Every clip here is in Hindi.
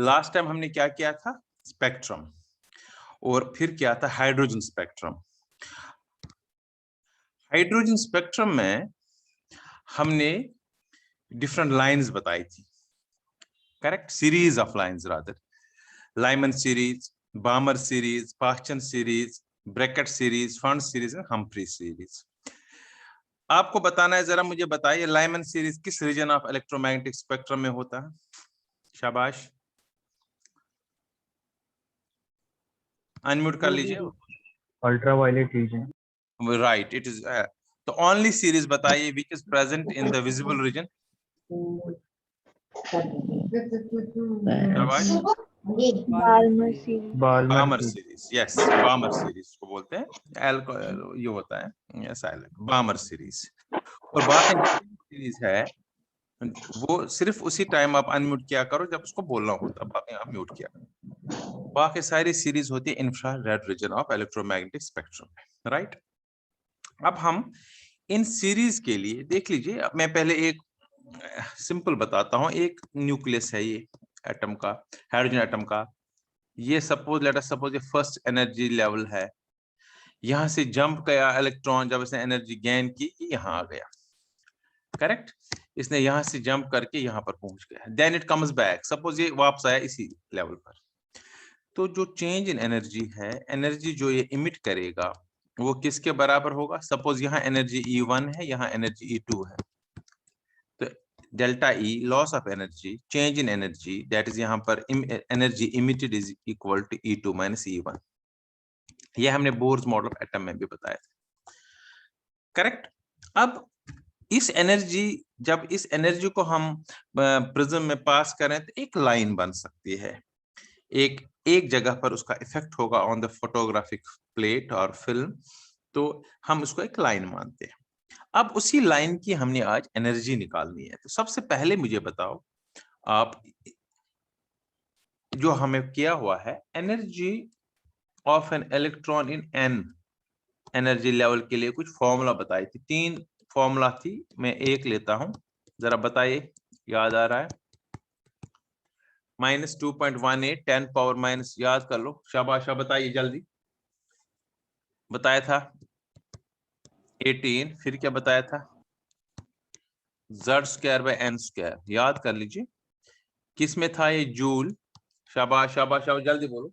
लास्ट टाइम हमने क्या किया था, स्पेक्ट्रम, और फिर क्या था हाइड्रोजन स्पेक्ट्रम। हाइड्रोजन स्पेक्ट्रम में हमने डिफरेंट लाइंस बताई थी, correct, series of lines rather, Lyman series, Balmer series, Paschen series, Brackett series, Pfund series and Humphrey series. आपको बताना है, जरा मुझे बताइए लाइमन सीरीज किस रीजन ऑफ इलेक्ट्रोमैग्नेटिक स्पेक्ट्रम में होता है? शाबाश, अनम्यूट कर लीजिए। Ultraviolet region. Right, it is. तो ओनली सीरीज बताइए which is present in the visible region. शाबाश, Balmer series, yes, Balmer series को बोलते हैं, ये होता है साइलेंट बामर सीरीज। और बाकी सीरीज है वो सिर्फ उसी टाइम आप अनम्यूट किया करो जब उसको बोलना होता, बाकी आप म्यूट किया करो। बाकी सारी सीरीज होती है infrared reason of electromagnetic spectrum, right. अब हम इन सीरीज के लिए देख लीजिए, मैं पहले एक सिंपल बताता हूं। एक न्यूक्लियस है ये एटम का, हाइड्रोजन एटम का। ये सपोज लेट अस सपोज ये फर्स्ट एनर्जी लेवल है, यहां से जंप किया इलेक्ट्रॉन, जब इसने एनर्जी गेन की यहां आ गया, करेक्ट। इसने यहां से जंप करके यहां पर पहुंच गया, then it comes back, suppose ये वापस आया इसी लेवल पर। तो जो चेंज इन एनर्जी है, एनर्जी जो ये इमिट करेगा वो किसके बराबर होगा? सपोज यहाँ एनर्जी E1 है, यहाँ एनर्जी E2 है, तो delta E loss of energy, change in energy, that is यहाँ पर energy emitted is equal to E2 minus E1। ये हमने बोर्स मॉडल ऑफ एटम में भी बताया था, करेक्ट। अब इस एनर्जी, जब इस एनर्जी को हम प्रिज्म में पास करें तो एक लाइन बन सकती है, एक जगह पर उसका इफेक्ट होगा ऑन द फोटोग्राफिक प्लेट और फिल्म, तो हम उसको एक लाइन मानते हैं। अब उसी लाइन की हमने आज एनर्जी निकालनी है। तो सबसे पहले मुझे बताओ आप, जो हमें किया हुआ है energy of an electron in an energy level के लिए कुछ फॉर्मूला बताई थी, 3 फॉर्मूला थी, मैं एक लेता हूं, जरा बताइए, याद आ रहा है? -2.18 10 पावर माइनस, याद कर लो, शाबाश, बताइए जल्दी। बताया था 18, फिर क्या बताया था? Z²/n², याद कर लीजिए। किस में था ये? जूल, शाबाश शाबाश शाबाश, जल्दी बोलो,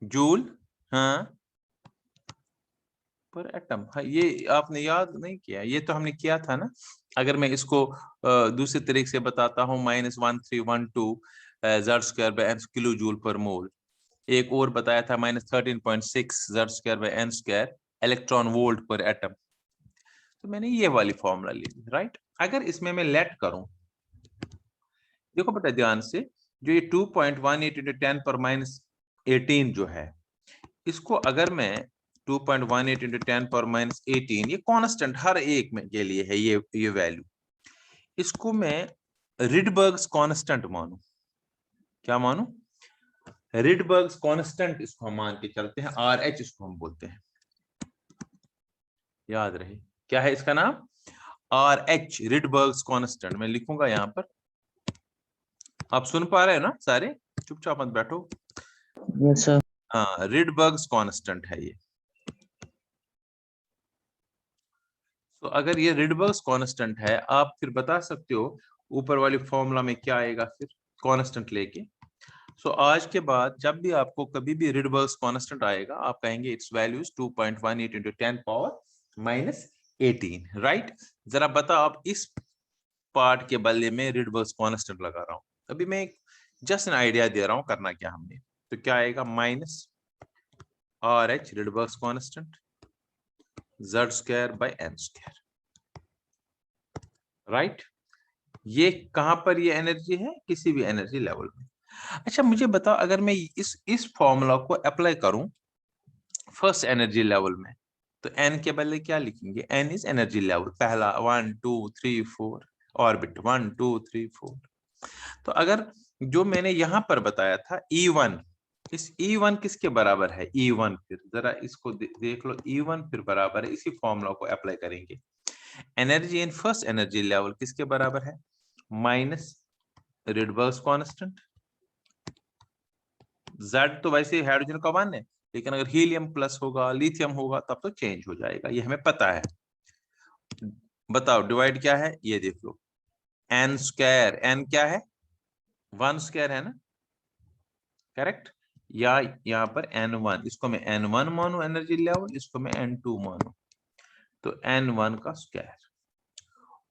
जूल, हाँ, पर एटम। हाँ, ये आपने याद नहीं किया, ये तो हमने किया था ना। अगर मैं इसको दूसरे तरीके से बताता हूँ, -1312 Z²/n किलो जूल पर मोल। एक और बताया था -13.6 Z²/n² इलेक्ट्रॉन वोल्ट पर एटम। तो मैंने ये वाली फॉर्मूला ली, राइट। अगर इसमें मैं लेट करूं, देखो बेटा ध्यान से, जो ये 2.18 × 10⁻18 जो है, इसको अगर मैं 2.18 × 10⁻18, ये कांस्टेंट हर एक में के लिए है, ये वैल्यू, इसको मैं रिडबर्ग्स कांस्टेंट मानूं। क्या मानूं? रिडबर्ग्स कांस्टेंट इसको हम मान के चलते हैं, RH इसको हम बोलते हैं, याद रहे। क्या है इसका नाम? RH, Rydberg's constant. मैं लिखूंगा यहां पर, आप सुन पा रहे हो ना सारे? चुपचाप मत बैठो। Yes sir. हाँ, रिडबर्ग्स कांस्टेंट है ये। तो अगर ये रिडबर्ग्स कांस्टेंट है, आप फिर बता सकते हो ऊपर वाली फॉर्मूला में क्या आएगा फिर कांस्टेंट लेके। सो आज के बाद जब भी आपको कभी भी रिडबर्ग्स कांस्टेंट आएगा, आप कहेंगे इट्स वैल्यू इज 2.18 × 10⁻18, राइट। जरा बताओ, आप इस पार्ट के बदले में रिडबर्ग्स कांस्टेंट लगा रहा हूं, अभी मैं जस्ट एन आइडिया दे रहा हूं करना क्या हमने। तो क्या आएगा? -RH Rydberg's constant Z²/n², right. ये कहां पर ये एनर्जी है? किसी भी एनर्जी लेवल में। अच्छा मुझे बताओ, अगर मैं इस फॉर्मूला को अप्लाई करूं फर्स्ट एनर्जी लेवल में, तो n के बदले क्या लिखेंगे? n इज एनर्जी लेवल, पहला 1 2 3 4 ऑर्बिट, 1 2 3 4। तो अगर जो मैंने यहां पर बताया था E1, इस E1 किसके बराबर है? E1, फिर जरा इसको देख लो, E1 फिर बराबर है, इसी फॉर्मूला को अप्लाई करेंगे। Energy in first energy level किसके बराबर है? माइनस रिडबर्ग्स कांस्टेंट Z तो वैसे हाइड्रोजन का 1 है, लेकिन अगर हीलियम प्लस होगा, लिथियम होगा, तब तो चेंज हो जाएगा, ये हमें पता है। बताओ डिवाइड क्या है, ये देख लो, n स्क्वायर, n क्या है 1 स्क्वायर है ना, करेक्ट, या यहाँ पर n1, इसको मैं n1 मानू एनर्जी लेवल, इसको मैं n2 मानू, तो n1 का स्क्वायर।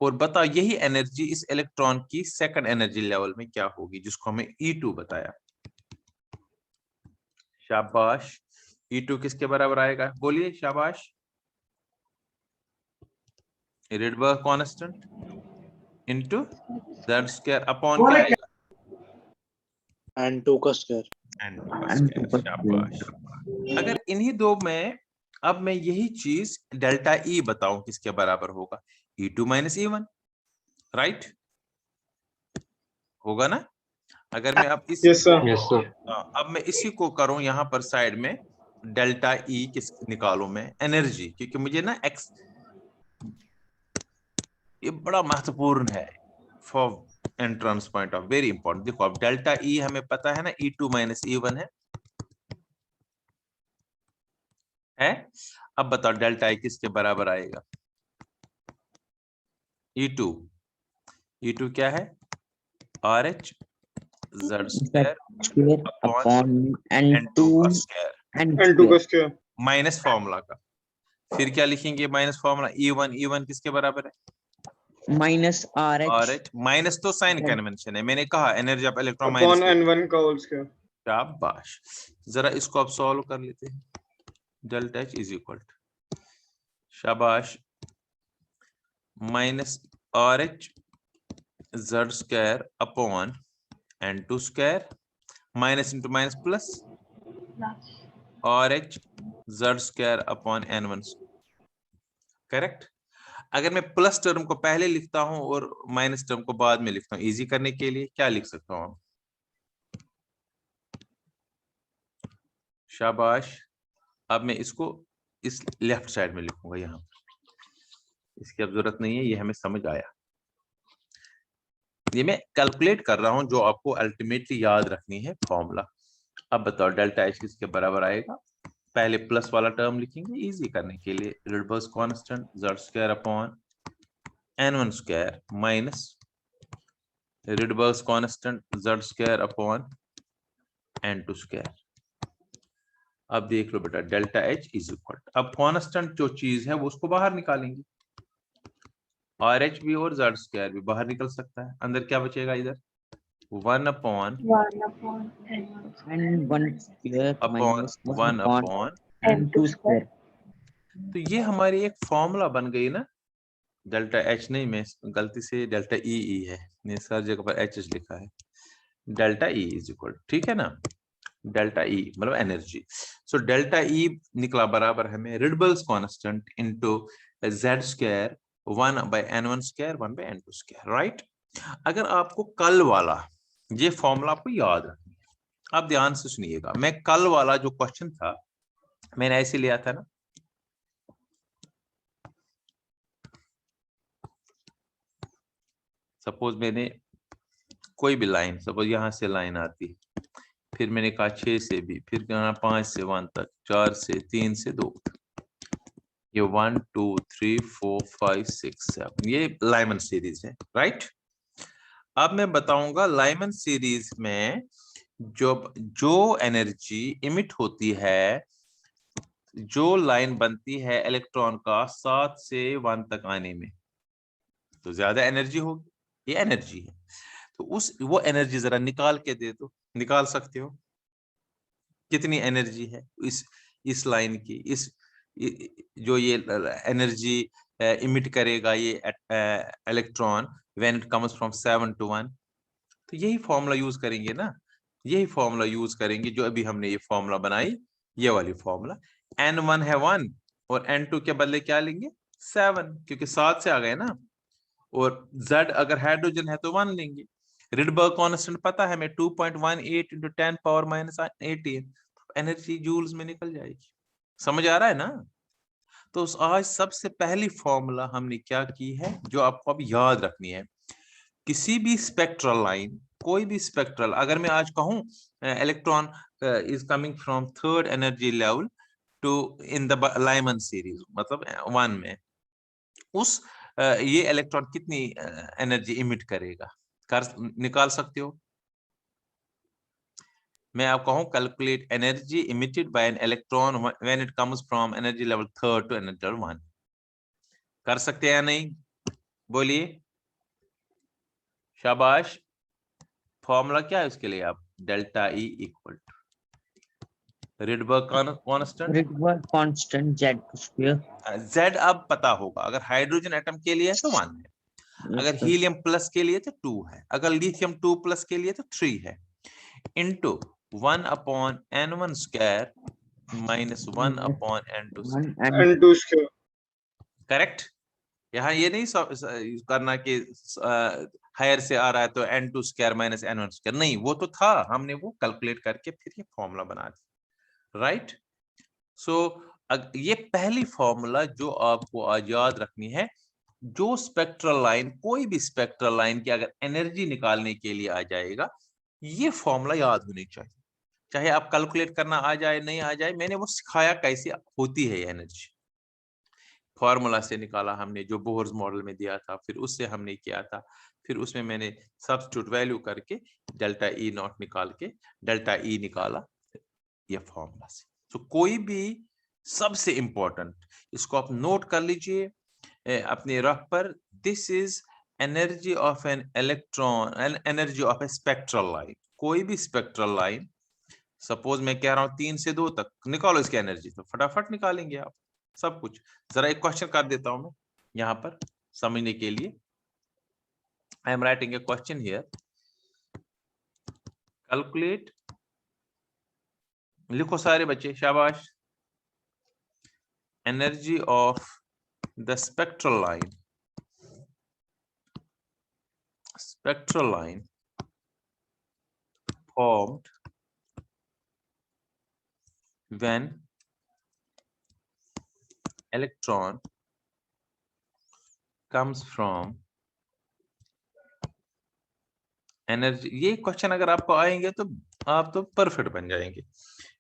और बताओ यही एनर्जी इस इलेक्ट्रॉन की सेकंड एनर्जी लेवल में क्या होगी, जिसको हमें E2 बताया। शाबाश, E2 किसके बराबर आएगा, बोलिए शाबाश। Rydberg constant into z square upon क्या आएगा, n2 का स्क्वायर। n2 का स्क्वायर। शाबाश। अगर इन्हीं दो में अब मैं यही चीज डेल्टा E बताऊं किसके बराबर होगा, E2 माइनस E1, राइट, होगा ना। अगर मैं अब इस यस सर। Yes sir. अब मैं इसी को करूं यहाँ पर साइड में, डेल्टा E किस निकालूं मैं, एनर्जी, क्योंकि मुझे ना एक्स, ये बड़ा महत्वपूर्ण है for entrance point of, very important. देखो अब डेल्टा E हमें पता है ना, E2 माइनस E1 है। अब बताओ डेल्टा E किसके बराबर आएगा, E2 क्या है, RH Z square upon N2 का स्क्वायर, n2 का स्क्वायर। माइनस फॉर्मूला का, फिर क्या लिखेंगे माइनस फॉर्मूला, E1 किसके बराबर है, माइनस RH माइनस तो साइन कन्वेंशन है, मैंने कहा energy of electron upon minus, n1 का होल स्क्वायर। शाबाश। जरा इसको अब सॉल्व कर लेते हैं, delta H is equal to, शाबाश, minus RH Z square upon N2 square, minus into minus plus, RH Z square upon N1, correct. अगर मैं प्लस टर्म को पहले लिखता हूं और माइनस टर्म को बाद में लिखता हूं, इजी करने के लिए क्या लिख सकता हूं, शाबाश। अब मैं इसको इस लेफ्ट साइड में लिखूंगा, यहाँ इसकी अब जरूरत नहीं है, ये हमें समझ आया। ये मैं कैलकुलेट कर रहा हूं जो आपको अल्टीमेटली याद रखनी है फॉर्मूला। अब बताओ डेल्टा H किसके बराबर आएगा, पहले प्लस वाला टर्म लिखेंगे इजी करने के लिए, Rydberg constant Z square upon N1 square minus Rydberg constant Z square upon N2 square. अब देख लो बेटा डेल्टा H इज इक्वल, अब कांस्टेंट जो चीज है वो उसको बाहर निकालेंगे, RH भी और Z स्क्वायर भी बाहर निकल सकता है, अंदर क्या बचेगा, इधर 1 अपॉन N2 स्क्वायर। तो ये हमारी एक फॉर्मूला बन गई ना, डेल्टा H नहीं, मैं गलती से डेल्टा E है, ये सर जगह पर HS लिखा है, डेल्टा E इज इक्वल, ठीक है ना, डेल्टा E मतलब एनर्जी। सो डेल्टा E निकला बराबर हमें Rydberg constant into Z square 1 by N1 square 1 by N2 square, right. अगर आपको कल वाला ये फॉर्मूला आपको याद रखनी है, आप ध्यान से सुनिएगा, मैं कल वाला जो क्वेश्चन था मैंने ऐसे लिया था ना, सपोज मैंने कोई भी लाइन, सपोज यहां से लाइन आती, फिर मैंने कहा 6 से भी, फिर कहना 5 से 1 तक, 4 से 3 से 2, ये 1 2 3 4 5 6 7, ये लाइमन सीरीज है, राइट। अब मैं बताऊंगा लाइमन सीरीज में जो एनर्जी इमिट होती है, जो लाइन बनती है इलेक्ट्रॉन का 7 से 1 तक आने में, तो ज्यादा एनर्जी होगी, ये एनर्जी है। तो वो एनर्जी जरा निकाल के दे दो, निकाल सकते हो कितनी एनर्जी है इस लाइन की, जो ये एनर्जी इमिट करेगा ये electron when it comes from 7 to 1। तो यही फॉर्मूला यूज करेंगे ना, यही फॉर्मूला यूज करेंगे जो अभी हमने ये फॉर्मूला बनाई, ये वाली फॉर्मूला। N1 है 1 और N2 के बदले क्या लेंगे 7, क्योंकि 7 से आ गए ना, और Z अगर हाइड्रोजन है तो 1 लेंगे। रिडबर्ग कांस्टेंट पता है हमें 2.18 into 10 power minus 18, energy joules में निकल जाएगी, समझ आ रहा है ना। तो आज सबसे पहली फॉर्मूला हमने क्या की है जो आपको अब याद रखनी है, किसी भी स्पेक्ट्रल लाइन, कोई भी स्पेक्ट्रल, अगर मैं आज कहूं electron is coming from third energy level to in the Lyman series, मतलब 1 में उस ये इलेक्ट्रॉन कितनी एनर्जी इमिट करेगा, निकाल सकते हो? मैं आपको कहूं calculate energy emitted by an electron when it comes from energy level 3 to energy level 1। कर सकते हैं या नहीं? बोलिए, शाबाश। फॉर्मूला क्या है उसके लिए? आप delta E equal to Rydberg constant, Rydberg constant Z square. Z अब पता होगा। अगर हाइड्रोजन एटम के लिए है तो 1 है, Yes, अगर sir. हीलियम प्लस के लिए तो 2 है, अगर लिथियम 2 प्लस के लिए तो 3 है, into 1 upon n1 square minus 1 upon n2 One square. and N2 square. Correct? यहाँ ये नहीं करना कि हायर से आ रहा है तो n2 square minus n1 square, नहीं, वो तो था, हमने वो कैलकुलेट करके फिर ये फॉर्मूला बना दिया, राइट? सो ये पहली फॉर्मूला जो आपको आज याद रखनी है। जो स्पेक्ट्रल लाइन, कोई भी स्पेक्ट्रल लाइन की अगर एनर्जी निकालने के लिए आ जाएगा, ये फॉर्मूला याद होनी चाहिए, चाहे आप कैलकुलेट करना आ जाए नहीं आ जाए। मैंने वो सिखाया कैसे होती है एनर्जी, फॉर्मूला से निकाला हमने जो बोहर्स मॉडल में दिया था, फिर उससे हमने किया था, फिर उसमें मैंने सब्स्टिट्यूट वैल्यू करके डेल्टा ई नॉट निकाल के डेल्टा ई निकाला ये फॉर्मूला से। तो कोई भी सबसे इंपॉर्टेंट, इसको आप नोट कर लीजिए अपने रफ पर, this is energy of an electron, energy of A spectral line. कोई भी स्पेक्ट्रल लाइन, सपोज मैं कह रहा हूं 3 से 2 तक, निकालो इसकी एनर्जी, तो फटाफट निकालेंगे आप सब कुछ। जरा एक क्वेश्चन कर देता हूं मैं यहां पर समझने के लिए। I am writing a question here, calculate, लिखो सारे बच्चे, शाबाश। Energy of the spectral line formed when electron comes from energy। ये क्वेश्चन अगर आपको आएंगे तो आप तो परफेक्ट बन जाएंगे।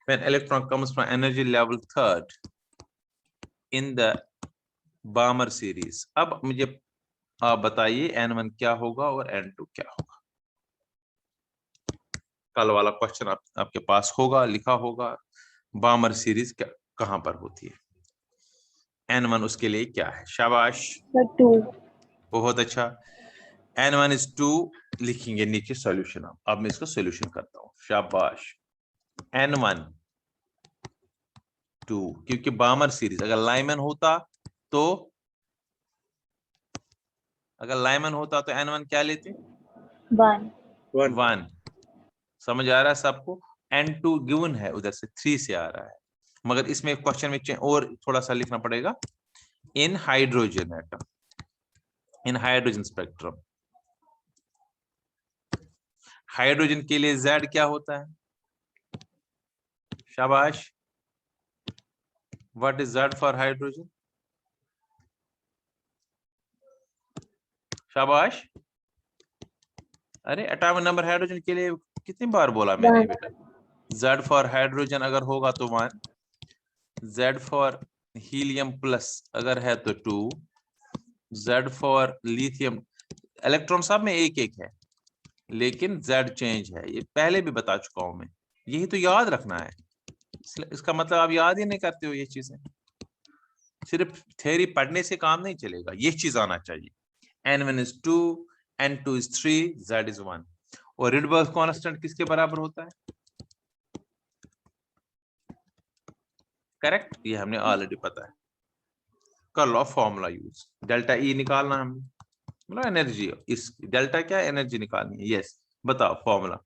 when electron comes from energy level 3rd in the Balmer series। अब मुझे आप बताइए n1 क्या होगा और n2 क्या होगा। कल वाला क्वेश्चन आपके पास होगा, लिखा होगा, बामर सीरीज कहां पर होती है, n1 उसके लिए क्या है? शाबाश, 2। बहुत अच्छा। n1 is 2 लिखेंगे नीचे सॉल्यूशन। अब मैं इसको सॉल्यूशन करता हूं, शाबाश। n1 2, क्योंकि बामर सीरीज अगर लाइमन होता तो n1 क्या लेते? 1। समझ आ रहा है सबको? n2 गिवन है, उधर से 3 से आ रहा है, मगर इसमें क्वेश्चन में और थोड़ा सा लिखना पड़ेगा। इन हाइड्रोजन एटम, इन हाइड्रोजन स्पेक्ट्रम, हाइड्रोजन के लिए Z क्या होता है? शाबाश, what is Z for hydrogen? शाबाश। अरे एटॉमिक नंबर हाइड्रोजन के लिए कितनी बार बोला मैंने बेटा? Z फॉर हाइड्रोजन अगर होगा तो 1, Z फॉर हीलियम प्लस अगर है तो 2, Z फॉर लिथियम, इलेक्ट्रॉन सब में एक एक है लेकिन Z चेंज है, ये पहले भी बता चुका हूं मैं, यही तो याद रखना है। इसका मतलब आप याद ही नहीं करते हो ये चीजें, सिर्फ थ्योरी पढ़ने से काम नहीं चलेगा, ये चीज आना चाहिए। n1 is 2, n2 is 3, Z is 1। और रिडबर्ग कांस्टेंट किसके बराबर होता है? करेक्ट, ये हमने ऑलरेडी पता है। कर लो फॉर्मूला यूज, डेल्टा ई निकालना हमने, मतलब एनर्जी, इस डेल्टा क्या एनर्जी निकालनी है। यस, बताओ फॉर्मूला,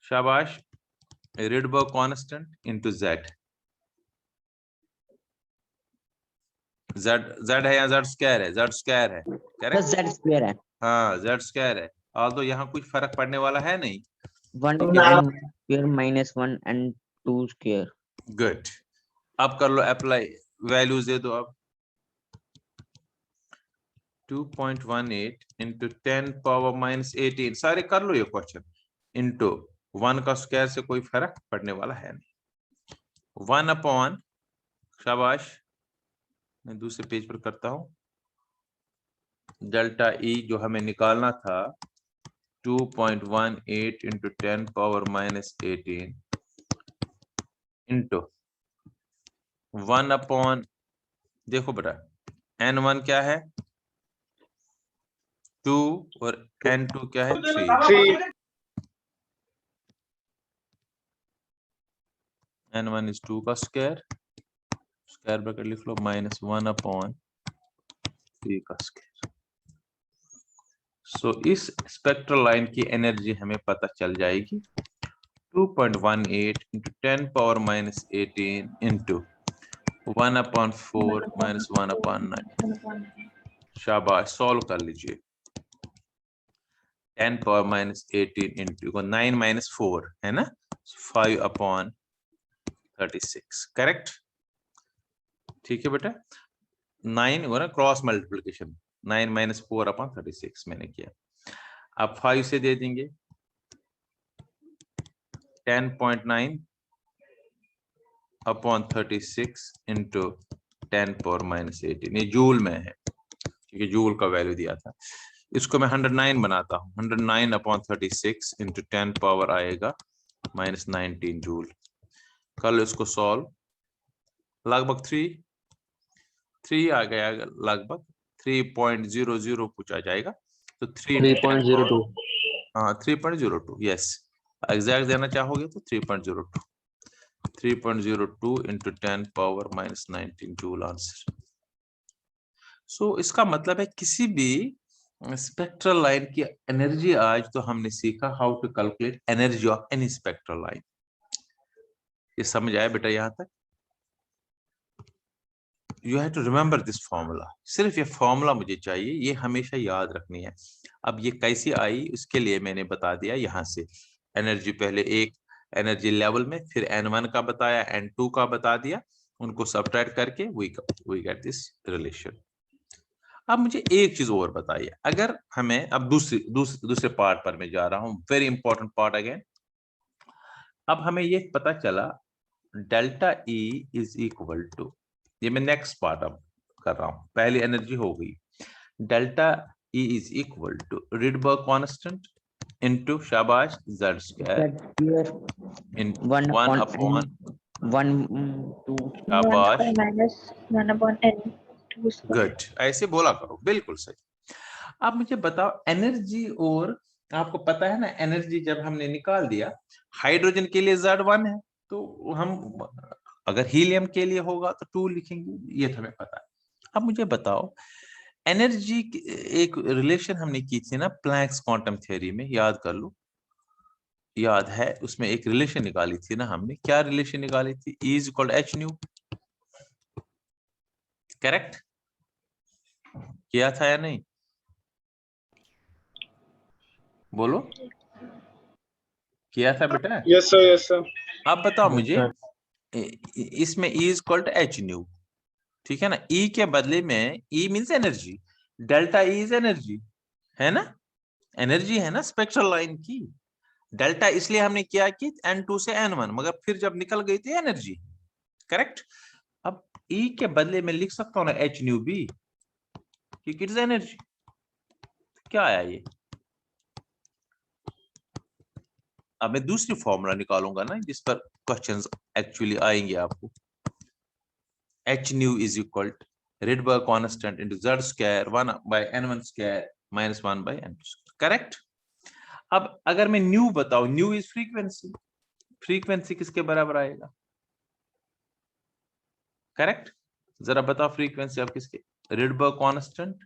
शाबाश। Rydberg constant into Z, Z है या Z स्क्वायर है? Z स्क्वायर है, बस करेक्ट? Z square है। हाँ, Z स्क्वायर है, ऑल्दो यहाँ कुछ फर्क पड़ने वाला है नहीं। 1 square minus 1 and 2 square. Good, अब कर लो अप्लाई, वैल्यूज दे दो अब। 2.18 into 10 power minus 18, सारे कर लो ये क्वेश्चन, इंटू 1 का स्क्वायर से कोई फर्क पड़ने वाला है नहीं। 1 अपॉन, शाबाश, मैं दूसरे पेज पर करता हूं, डेल्टा ई जो हमें निकालना था 2.18 into 10 power minus 18 into 1 upon, देखो बेटा n1 क्या है 2 और n2 क्या है 3। 3 n1 इज 2 का स्क्वायर, स्क्वायर ब्रैकेट लिख लो, माइनस 1 अपॉन 3 का स्क्वायर। सो इस स्पेक्ट्रल लाइन की एनर्जी हमें पता चल जाएगी 2.18 into 10 power minus 18 into 1 upon 4 minus 1 upon 9। शाबाश, सॉल्व कर लीजिए। 10 पावर माइनस 18 इंटू 9 माइनस 4 है ना, 5 अपॉन 36, करेक्ट। ठीक है बेटा, 9 हो ना क्रॉस मल्टीप्लिकेशन, 9 माइनस 4 अपॉन 36 मैंने किया। अब 5 से दे देंगे 10.9 अपॉन 36 इंटू 10 पावर माइनस 18, ये जूल में है क्योंकि जूल का वैल्यू दिया था। इसको मैं 109 बनाता हूँ, 109 अपॉन 36 इंटू 10 पावर आएगा माइनस 19 जूल। कल इसको सॉल्व, लगभग 3 आ गया, लगभग 3.00 कुछ आ जाएगा, तो 3.02। हाँ 3.02, यस, एग्जैक्ट देना चाहोगे तो 3.02 into 10 power minus 19 joule answer. So इसका मतलब है किसी भी स्पेक्ट्रल लाइन की एनर्जी, आज तो हमने सीखा how to calculate energy of any spectral line. ये समझ आया बेटा यहां तक? You have to remember this formula, सिर्फ ये फॉर्मूला मुझे चाहिए, ये हमेशा याद रखनी है। अब ये कैसी आई उसके लिए मैंने बता दिया, यहाँ से एनर्जी पहले एक एनर्जी लेवल में, फिर n1 का बताया, n2 का बता दिया, उनको सब्ट्रैक्ट करके वी गेट दिस रिलेशन। अब मुझे एक चीज और बताइए, अगर हमें अब दूसरे पार्ट पर मैं जा रहा हूं, वेरी इंपॉर्टेंट पार्ट अगेन। अब हमें ये पता चला delta E is equal to, ये मैं नेक्स्ट पार्ट अब कर रहा हूं, पहली एनर्जी हो गई, delta E is equal to Rydberg constant into, शाबाश, z स्क्वायर इन 1 अपॉन, 1/2। शाबाश, minus 1 upon n to square. Good, ऐसे बोला करो, बिल्कुल सही। अब मुझे बताओ एनर्जी, और आपको पता है ना एनर्जी जब हमने निकाल दिया, हाइड्रोजन के लिए Z1 है, तो हम अगर हीलियम के लिए होगा तो 2 लिखेंगे, ये तो हमें पता है। अब मुझे बताओ एनर्जी, एक रिलेशन हमने की थी ना प्लैंक्स क्वांटम थ्योरी में, याद कर लो, याद है, उसमें एक रिलेशन निकाली थी ना हमने, क्या रिलेशन निकाली थी? E is equal h nu, correct, किया था या नहीं, बोलो, किया था बेटा? Yes sir. अब बताओ मुझे, इसमें E is equal to h nu, ठीक है ना, E के बदले में, E means energy, delta E is energy, है ना, एनर्जी है ना स्पेक्ट्रल लाइन की। डेल्टा इसलिए हमने किया कि n2 से n1, मगर फिर जब निकल गई थी एनर्जी, करेक्ट। अब E के बदले में लिख सकता हूं ना एच न्यू बी, क्योंकि इट इज एनर्जी। क्या आया ये? अब मैं दूसरी फॉर्मूला निकालूंगा ना जिस पर क्वेश्चंस एक्चुअली आएंगे आपको। H nu is equal to Rydberg constant into z square 1 by n1 square minus 1 by n2 square, correct. अब अगर मैं न्यू बताऊं, न्यू इज फ्रीक्वेंसी, फ्रीक्वेंसी किसके बराबर आएगा, करेक्ट, जरा बताओ फ्रीक्वेंसी अब किसके, Rydberg constant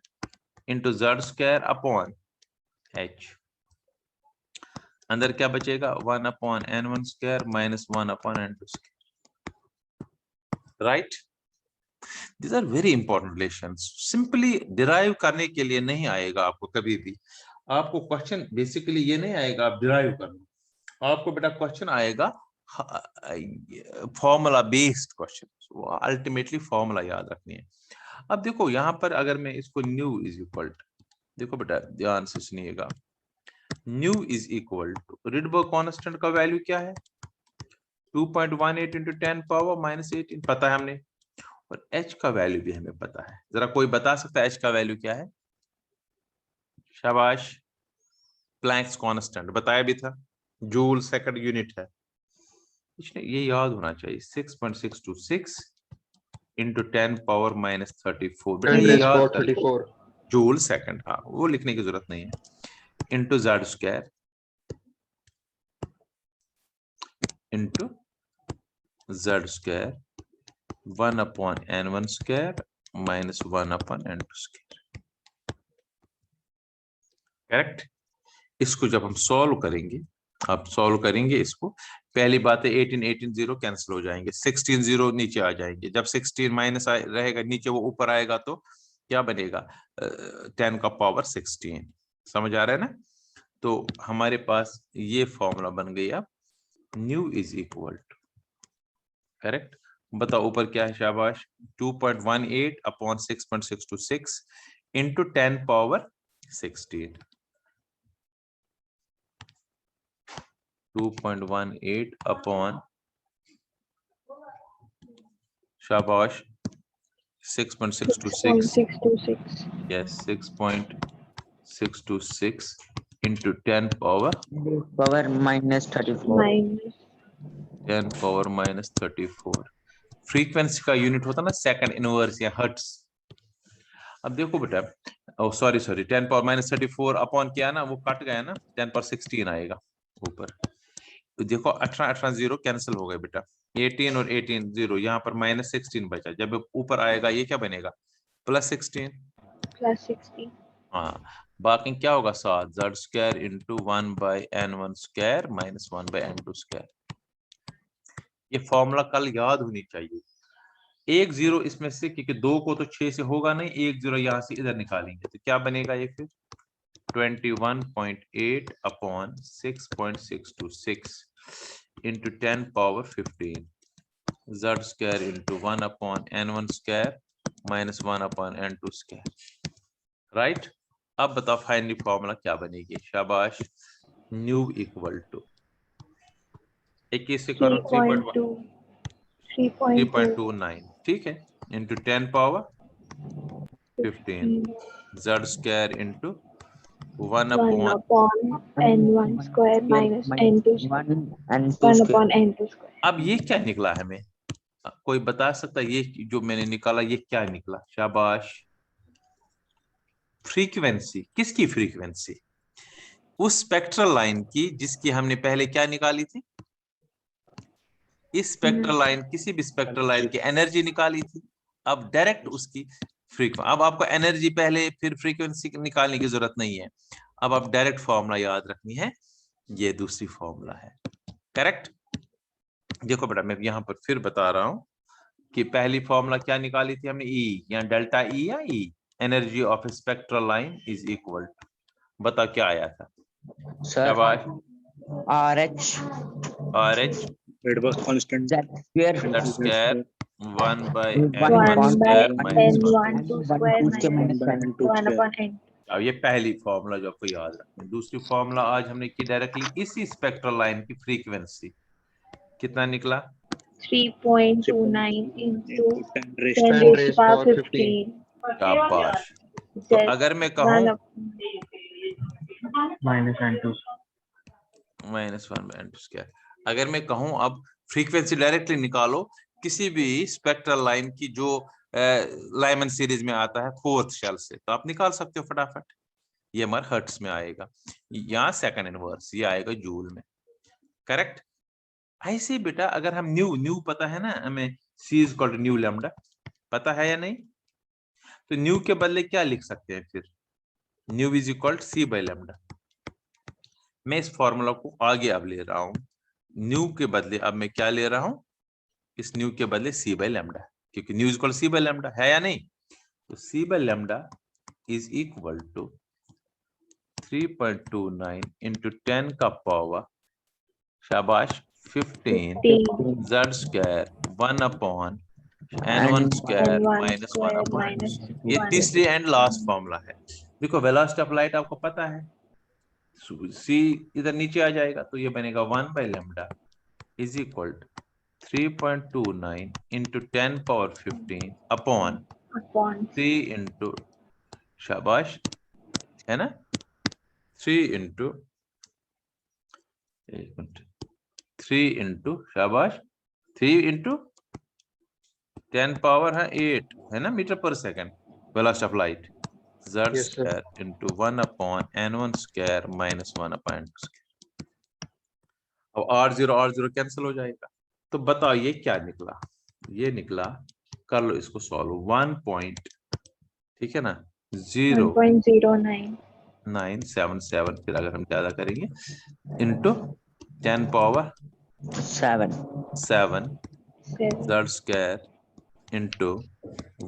into z square upon h, अंदर क्या बचेगा 1 upon n1 square minus 1 upon n2 square, right. These are very important relations. Simply derive करने के लिए नहीं आएगा आपको कभी भी, आपको क्वेश्चन बेसिकली ये नहीं आएगा आप डिराइव करना, आपको बेटा क्वेश्चन आएगा formula based question, ultimately formula याद रखनी है। अब देखो यहाँ पर अगर मैं इसको न्यू इज इक्वल, देखो बेटा ध्यान से सुनिएगा, nu is equal to Rydberg constant का वैल्यू क्या है 2.18 into 10 पावर -18 पता है हमने, और h का वैल्यू भी हमें पता है। जरा कोई बता सकता है h का वैल्यू क्या है? शाबाश, प्लैंक्स कांस्टेंट बताया भी था, जूल सेकंड यूनिट है। इसने ये याद होना चाहिए 6.626 into 10 पावर -34 बेटा ये याद कर लो, जूल सेकंड, हाँ वो लिखने की जरूरत नहीं है, into Z square into Z square 1/n1 square -1/n2 square. Correct. इसको जब हम सॉल्व करेंगे, आप सॉल्व करेंगे इसको, पहली बात है 18 0 कैंसिल हो जाएंगे, 16 0 नीचे आ जाएंगे, जब 16 माइनस रहेगा नीचे वो ऊपर आएगा तो क्या बनेगा 10 का पावर 16। समझ आ रहा है ना? तो हमारे पास ये फॉर्मूला बन गई अब, nu is equal to, correct, बताओ ऊपर क्या है? शाबाश, 2.18 अपॉन 6.626 इंटू 10 पावर 16, 2.18 अपॉन शाबाश 6.626, yes 6.626 into 10 power -34 10 power -34। Frequency का यूनिट होता ना सेकंड इनवर्स या हर्ट्ज। अब देखो बेटा, ओ सॉरी 10 पावर -34 अपॉन क्या ना, वो कट गया ना, 10 पावर 16 आएगा ऊपर। तो देखो 18 0 कैंसिल हो गए बेटा, 18 और 18 0, यहाँ पर -16 बचा, जब ऊपर आएगा ये क्या बनेगा +16। हाँ, बाकी क्या होगा 7 Z square into 1/n1 square -1/n2 square. ये फॉर्मूला कल याद होनी चाहिए। 1 0 इसमें से, क्योंकि 2 को तो 6 से होगा नहीं, 1 0 यहाँ से इधर निकालेंगे तो क्या बनेगा ये फिर 21.8 upon 6.626 into 10 power 15 Z square into 1/n1 square -1/n2 square. Right. अब बताओ फाइनली फॉर्मूला क्या बनेगी? शाबाश, न्यू इक्वल टू 21 से करो 3.29, ठीक है, into 10 power 15 Z square into 1/n1 square -n2 1/n2 square। अब ये क्या निकला हमें? कोई बता सकता है ये जो मैंने निकाला ये क्या निकला? शाबाश, फ्रीक्वेंसी। किसकी फ्रीक्वेंसी? उस स्पेक्ट्रल लाइन की जिसकी हमने पहले क्या निकाली थी, इस स्पेक्ट्रल लाइन, किसी भी स्पेक्ट्रल लाइन की एनर्जी निकाली थी। अब डायरेक्ट उसकी फ्रीक्वेंसी, अब आपको एनर्जी पहले फिर फ्रीक्वेंसी निकालने की जरूरत नहीं है, अब आप डायरेक्ट फॉर्मूला याद रखनी है, ये दूसरी फॉर्मूला है। करेक्ट। देखो बेटा मैं यहाँ पर फिर बता रहा हूं कि पहली फॉर्मूला क्या निकाली थी हमने, ई या डेल्टा ई या E, energy of spectral line is equal to, बता क्या आया था? शाबाश, RH Rydberg constant Z square 1/n1 square -1/n2 square -1/n2। अब ये पहली फॉर्मूला जो आपको याद रखना है। दूसरी फॉर्मूला आज हमने की डायरेक्टली इसी स्पेक्ट्रल लाइन की फ्रीक्वेंसी, कितना निकला 3.29 into 10 10 raised to power 15। शाबाश। तो अगर मैं कहूं -1/n2 स्क्वायर, अगर मैं कहूं अब फ्रीक्वेंसी डायरेक्टली निकालो किसी भी स्पेक्ट्रल लाइन की जो लाइमन सीरीज में आता है फोर्थ शेल से, तो आप निकाल सकते हो फटाफट। ये हमारे हर्ट्स में आएगा, यहाँ सेकंड इनवर्स ये आएगा जूल में। करेक्ट। ऐसे बेटा अगर हम न्यू पता है ना हमें, C is equal to nu lambda, पता है या नहीं? तो न्यू के बदले क्या लिख सकते हैं फिर? Nu is equal to C by lambda. मैं इस फॉर्मूला को आगे अब ले रहा हूं, न्यू के बदले अब मैं क्या ले रहा हूं, इस न्यू के बदले C बाय लैम्डा, क्योंकि nu is equal C by lambda है या नहीं? तो C by lambda is equal to 3.29 into 10 का पावर शाबाश 15 Z square 1/n1 square -1/n2। ये तीसरी एंड लास्ट फॉर्मूला है। देखो वेलोसिटी ऑफ लाइट आपको पता है सी इधर नीचे आ जाएगा, तो ये बनेगा 1 by lambda is equal 3.29 into 10 power 15 upon upon 3 into, शाबाश, है ना, 3 into 3 into, शाबाश, 3 into 10 पावर है 8, है ना, मीटर पर second velocity of light, z Yes, sir. square into 1 upon n1 square minus 1 upon n2 square। अब r0 कैंसिल हो जाएगा। तो बताओ ये क्या निकला? ये निकला, कर लो इसको सॉल्व, 1 पॉइंट, ठीक है ना, 1.09 0977, फिर अगर हम ज्यादा करेंगे into 10 power 7 7 z square into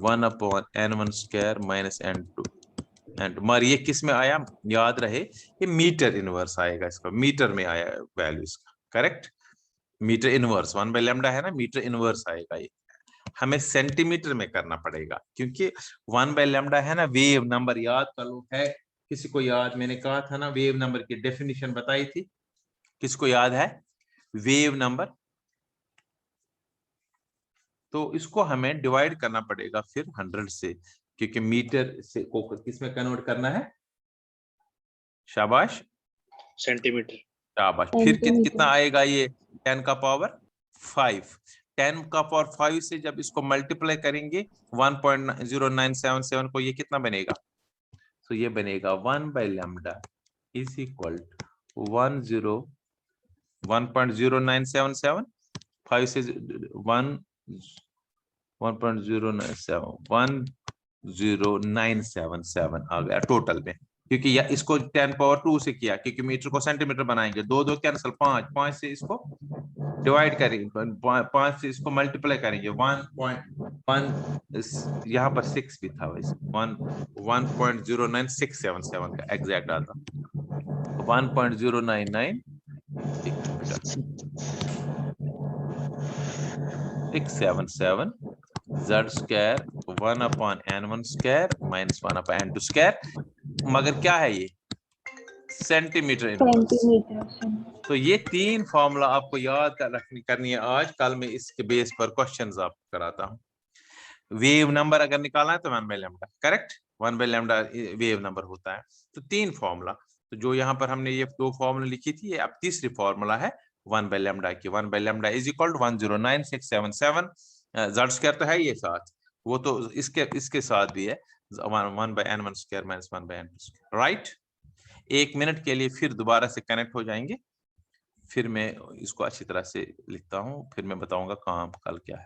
1 upon n1 square minus n2 and मर ये किस में आया, याद रहे ये मीटर इनवर्स आएगा, इसका मीटर में आया वैल्यू इसका, correct, metre inverse 1 by lambda है ना, मीटर इनवर्स आएगा। ये हमें सेंटीमीटर में करना पड़ेगा क्योंकि 1 by lambda है ना, वेव नंबर, याद कर लो, है किसी को याद? मैंने कहा था ना, वेव नंबर की डेफिनेशन बताई थी, किसको याद है वेव नंबर? तो इसको हमें डिवाइड करना पड़ेगा फिर 100 से, क्योंकि मीटर से को किसमें कन्वर्ट करना है, शाबाश सेंटीमीटर। शाबाश, फिर कितना आएगा ये 10 का पावर 5, 10 का पावर 5 से जब इसको मल्टीप्लाई करेंगे 1.0977 को, ये कितना बनेगा? तो ये बनेगा 1 by lambda इज इक्वल 1.0977, 5 से 1.0977 आ गया टोटल में, क्योंकि या इसको 10 पावर 2 से किया, क्योंकि मीटर को सेंटीमीटर बनाएंगे, 2 कैंसिल, 5 से इसको डिवाइड करेंगे, 5 से इसको मल्टीप्लाई करेंगे, 1.1 यहाँ पर 6 भी था वैसे, 1.09677 का एग्जैक्ट आता, 1.09967 z square 1 upon n1 square minus 1 upon n2 square, मगर क्या है ये सेंटीमीटर इनवर्स। सेंटीमीटर। तो ये 3 फॉर्मूला आपको याद करनी है आज, कल मैं इसके बेस पर क्वेश्चंस आपको कराता हूँ। वेव नंबर अगर निकालना है तो 1 by lambda, correct, 1 by lambda wave number होता है। तो 3 फॉर्मूला, तो जो यहाँ पर हमने ये 2 फॉर्मूला लिखी थी, ये अब तीसरी फॉर्मूला है 1 by lambda की, 1 by lambda is equal 1099677, z square तो है ये साथ, वो तो इसके साथ भी है 1 by n1 square minus 1 by n2 square, right. 1 minute के लिए फिर दोबारा से कनेक्ट हो जाएंगे, फिर मैं इसको अच्छी तरह से लिखता हूँ, फिर मैं बताऊंगा काम कल क्या है।